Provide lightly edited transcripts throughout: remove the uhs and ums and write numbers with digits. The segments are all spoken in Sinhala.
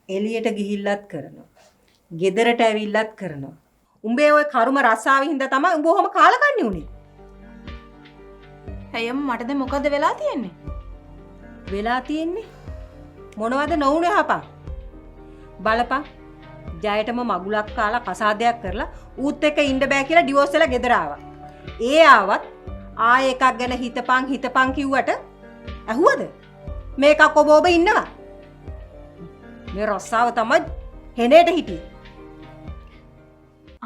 එළියට ගිහිල්ලත් කරනවා. ගෙදරට ඇවිල්ලත් කරනවා. උඹේ ওই කරුම රස්සාවෙ හින්දා තමයි උඹ ඔහොම කාලකන්ණි උනේ. හැයම් මට දැන් මොකද වෙලා තියෙන්නේ? වෙලා තියෙන්නේ මොනවද නොඋනේ හපා? බලපන්. ජයටම මගුලක් කාලා කසාදයක් කරලා ඌත් එක්ක ඉන්න බෑ කියලා ඩිවෝස් වෙලා ගෙදර ආවා. ඒ ආවත් ආයෙ එකක් ගැන හිතපන් කිව්වට ඇහුවද? මේකක් ඔබ ඉන්නවා. මේ රස්සාව තමයි හෙනේට හිටියේ.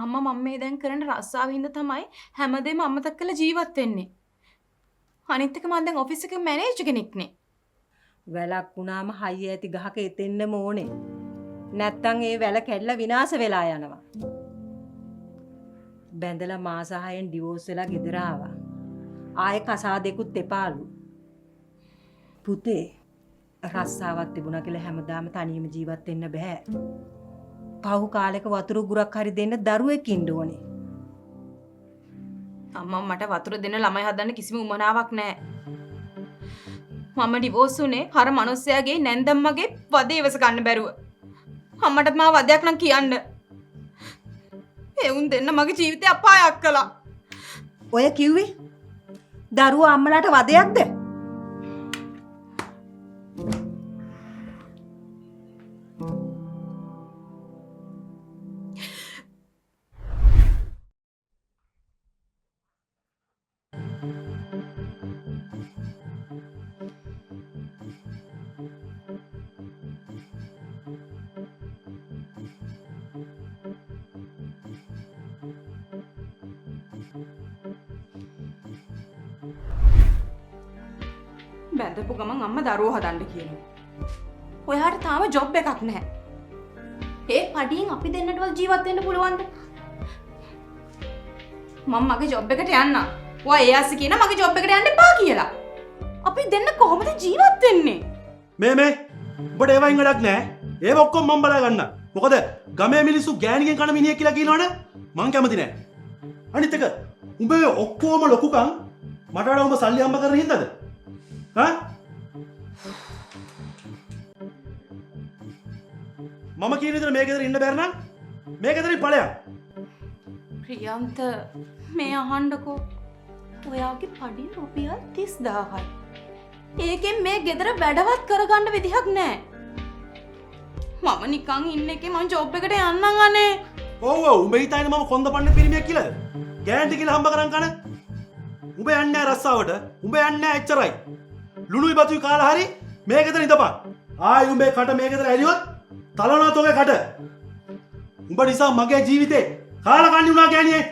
අම්මා මම මේ දැන් කරන රස්සාව හින්දා තමයි හැමදේම අමතක කරලා ජීවත් වෙන්නේ. අනිත් එක මම දැන් ඔෆිස් එකේ මැනේජර් කෙනෙක් නේ. වැලක් වුණාම හයිය ඇති ගහක එතෙන්නම ඕනේ. නැත්තම් ඒ වැල කැඩලා විනාශ වෙලා යනවා. බැඳලා මාස 6න් ඩිවෝස් වෙලා ගෙදර ආවා. ආයේ කසාදෙකුත් එපාලු. පුතේ රස්සාවක් තිබුණා කියලා හැමදාම තනියම ජීවත් වෙන්න බෑ. පහු කාලෙක වතුර උගුරක් හරි දෙන්න දරුවෙක් ඉන්න ඕනේ. අම්මා මට වතුර දෙන්න ළමයි හදන්න කිසිම උමනාවක් නැහැ. මම ඩිවෝස් උනේ අර මිනිස්සයාගේ නැන්දම්මගේ වදේ ඉවස ගන්න බැරුව. අම්මට මා වදයක් නම් කියන්න. ඒ උන් දෙන්න මගේ ජීවිතය අපායක් කළා. ඔය කිව්වේ දරුවා අම්මලාට වදයක්ද? බැඳපු ගමන් අම්මා දරුවෝ හදන්න කියනවා. ඔයාට තාම ජොබ් එකක් නැහැ. ඒ පඩියෙන් අපි දෙන්නටවත් ජීවත් වෙන්න පුළුවන්ද? මම මගේ ජොබ් එකට යන්න. ඔයා ඒ ආස කියන මගේ ජොබ් එකට යන්න එපා කියලා. අපි දෙන්න කොහොමද ජීවත් වෙන්නේ? මේ උඹට ඒවයින් වැඩක් නැහැ. ඒව ඔක්කොම මම බලා ගන්න. මොකද ගමේ මිනිස්සු ගෑණිගෙන් කන මිනිහෙක් කියලා කියනවනේ මං කැමති නැහැ. අනිත් එක උඹේ ඔක්කොම ලොකුකම් මට වඩා උඹ සල්ලි හම්බ කරන හින්දාද? මම කියන විදිහට මේ ගෙදර ඉන්න බැර නම් මේ ගෙදරින් ඵලයක්. ප්‍රියන්ත මේ අහන්නකෝ. ඔයාගේ පඩි රුපියල් 30000යි. ඒකෙන් මේ ගෙදර වැඩවත් කරගන්න විදිහක් නැහැ. මම නිකන් ඉන්න එකේ මං ජොබ් එකට යන්නම් අනේ. ඔව් උඹ හිතන්නේ මම කොන්ද පන්නේ පිරිමියක් කියලාද? ගෑන්ටි කියලා හම්බ කරන් කන. උඹ යන්නේ නැහැ රස්සාවට. උඹ යන්නේ නැහැ එච්චරයි. ලුණුයි බතුයි කාලා හරි මේ ගෙදර ඉඳපන්. ආයි උඹේ කට මේ ගෙදර ඇරියොත් තලනවා තෝගේ කට. උඹ නිසා මගේ ජීවිතේ කාලා කන්නේ උනා ගෑණියේ.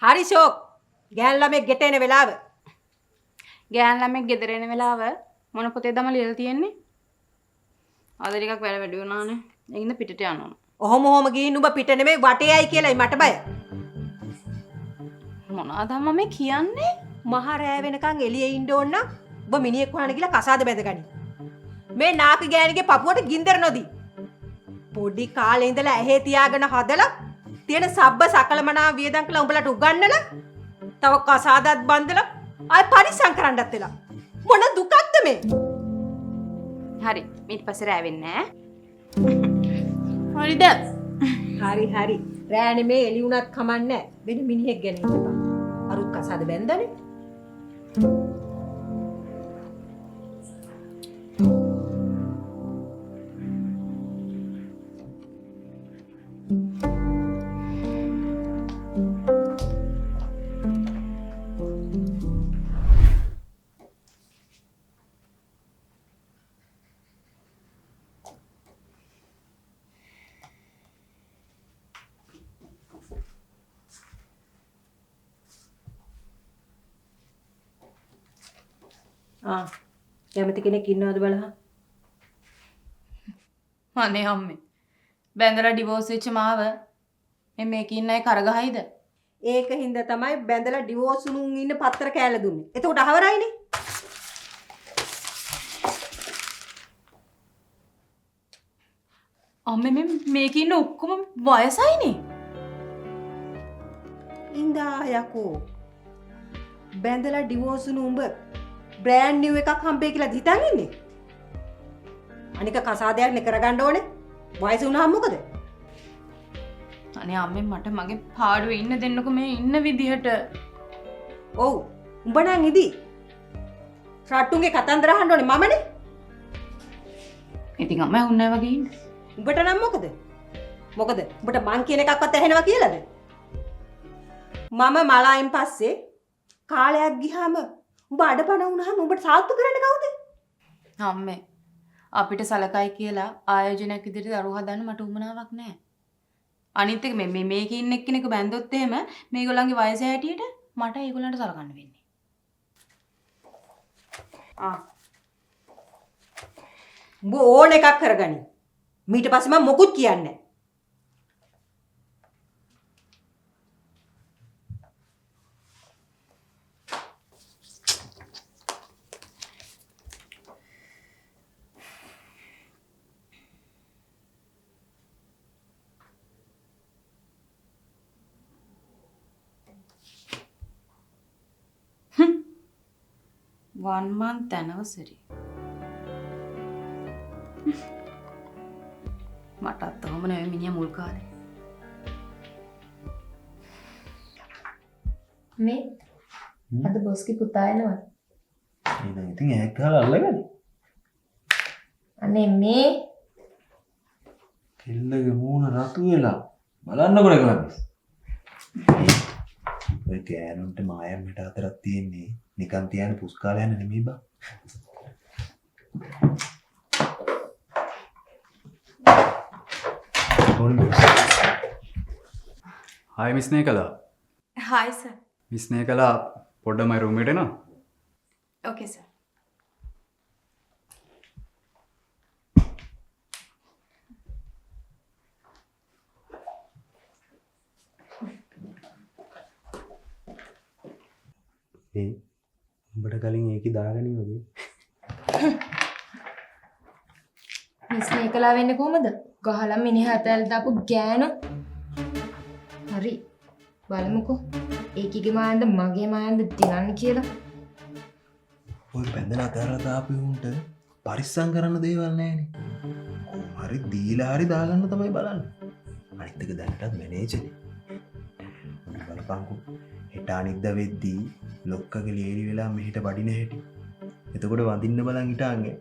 හරි ෂෝක්. ගෑන් ළමෙක් ගෙට එන වෙලාව. ගෑන් ළමෙක් ගෙදර එන වෙලාව මොන පොතේ දම ලියලා තියෙන්නේ? අද ටිකක් වැඩ වැඩි වුණානේ. ඒකින්ද පිටට යන්න ඕන. ඔහොම ගිහින් උඹ පිට නෙමෙයි වටේයි කියලායි මට බය. මොනවාද මම කියන්නේ? මහ රෑ වෙනකන් එළියේ ඉන්න ඕන නම් ඔබ මිනිහෙක් වහන ගිහලා කසාද බැඳගනි. මේ නාකි ගෑණිගේ පපුවට ගින්දර නොදී. පොඩි කාලේ ඉඳලා ඇහි තියාගෙන හදලා තියෙන සබ්බ සකලමනා වියදම් කළා උඹලට උගන්නලා තව කසාදත් බඳලා ආයි පරිස්සම් කරන්නත් වෙලා. මොන දුකක්ද මේ? හරි ඊට පස්සේ රෑ වෙන්නේ නැහැ. හරිද? හරි. රෑ නෙමේ එළි උනත් කමන්නේ. වෙන මිනිහෙක් ගැන හිතපන්. අරු කසාද බැන්දනේ. කැමති කෙනෙක් ඉන්නවද බලහන්. අනේ අම්මේ. බැඳලා ඩිවෝස් වෙච්ච මාව මේක ඉන්න අය කරගහයිද? ඒක හින්දා තමයි බැඳලා ඩිවෝස් වුණුන් ඉන්න පත්‍ර කෑල්ල දුන්නේ. එතකොට අහවරයිනේ. අම්මේ මේක ඉන්න ඔක්කොම වයසයිනේ. ඉන්දා යකෝ. බැඳලා ඩිවෝස් වුණු උඹ බ්‍රෑන්ඩ් නිව් එකක් හම්බෙයි කියලා හිතන් ඉන්නේ. අනික කසාදයක් නේ කරගන්න ඕනේ. වයස වුණාම මොකද? අනේ අම්මේ මට මගේ පාඩුවේ ඉන්න දෙන්නකො මේ ඉන්න විදිහට. ඔව්. උඹ නම් ඉදි. රට්ටුන්ගේ කතන්දර අහන්න ඕනේ මමනේ. ඉතින් අම්මා වුණා වගේ ඉන්න. උඹට නම් මොකද? මොකද? උඹට මං කියන එකක්වත් ඇහෙනවා කියලාද? මම මලායින් පස්සේ කාලයක් ගියාම උඹ අඩපණ වුණාම උඹට සාත්තු කරන්න කවුද? අම්මේ අපිට සලකයි කියලා ආයෝජනයක් විදිහට දරුවෝ හදන්න මට උමනාවක් නැහැ. අනිත් එක මේකේ ඉන්න එක්කෙනෙක් බැන්දොත් එහෙම මේගොල්ලන්ගේ වයස හැටියට මට ඒගොල්ලන්ට සලකන්න වෙන්නේ. උඹ ඕන එකක් කරගනි. ඊට පස්සේ මම මොකුත් කියන්නේ නැහැ. One month anniversary. මටත් තවම නෙවෙයි මිනිහා මුල් කාලේ. මේ අද බොස්කි පුතා එනවා. එහෙනම් ඉතින් ඒක ගහලා අල්ලගන්න. අනේ මේ කෙල්ලගේ මූණ රතු වෙලා බලන්නකො කරන්නේ. ඔය ගෑනුන්ට මායම් මිට අතරක් තියෙන්නේ නිකන් තියන පුස්කාලයන් නෙමෙයි බා. Hi Miss Nekala. Hi sir. Miss Nekala පොඩ්ඩක් මගේ රූම් එකට එනවා. Okay sir. ඒ උඹට කලින් ඒකේ දාගනි වගේ. මිස් මේකලා වෙන්නේ කොහමද? ගහලා මිනිහා ඇතල් දාපු ගෑනු. හරි. බලමුකෝ. ඒකිගේ මායන්ද මගේ මායන්ද දිනන්න කියලා. ඔය බැඳලා අතහැරලා දාපු උන්ට පරිස්සම් කරන්න දේවල් නැහැනේ. හරි දීලා හරි දාගන්න තමයි බලන්නේ. අනිත් එක දැනටත් මැනේජරේ. බලපංකෝ. හෙට අනිද්දා වෙද්දී ලොක්කගේ ලේලි වෙලා මෙහෙට වඩින හැටි. එතකොට වඳින්න බලන් හිටාංගේ.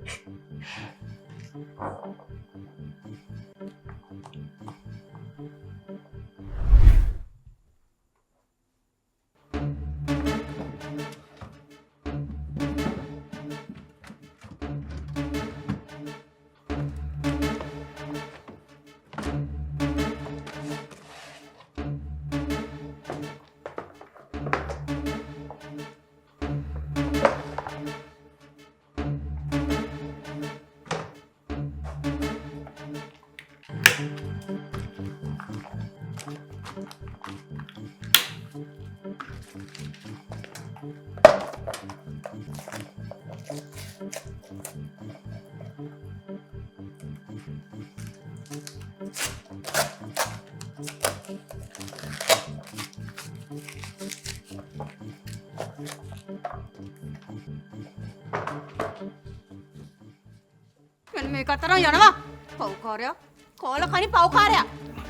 මෙන්න මේක අතරම යනවා. පව්කාරයා. කෝල කණි පව්කාරයා.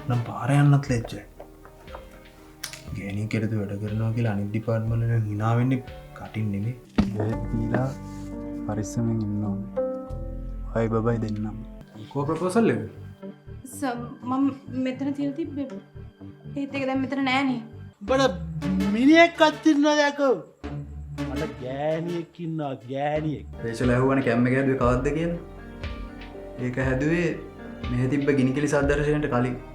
නම් පාර යන්නත් ලැජ්ජයි. ගෑනී කෙරෙද වැඩ කරනවා කියලා අනිත් ඩිපාර්ට්මන්ට් වල hina වෙන්නේ කටින් නෙමෙයි. දීලා පරිස්සමෙන් ඉන්න ඕනේ. අය බබයි දෙන්නම්. කෝ ප්‍රපෝසල් එක? මම මෙතන තියලා තිබ්බේ. ඒත් ඒක දැන් මෙතන නෑනේ. උඹට මිනිහෙක් අත්තින්නවා දැකෝ. මට ගෑණියෙක් ඉන්නවා ගෑණියෙක්. රේෂල් ඇහුවනේ කැම් එක හැදුවේ කවද්ද කියලා. ඒක හැදුවේ මෙහෙ තිබ්බ ගිනිකිලි සද්දර්ශනයට කලින්.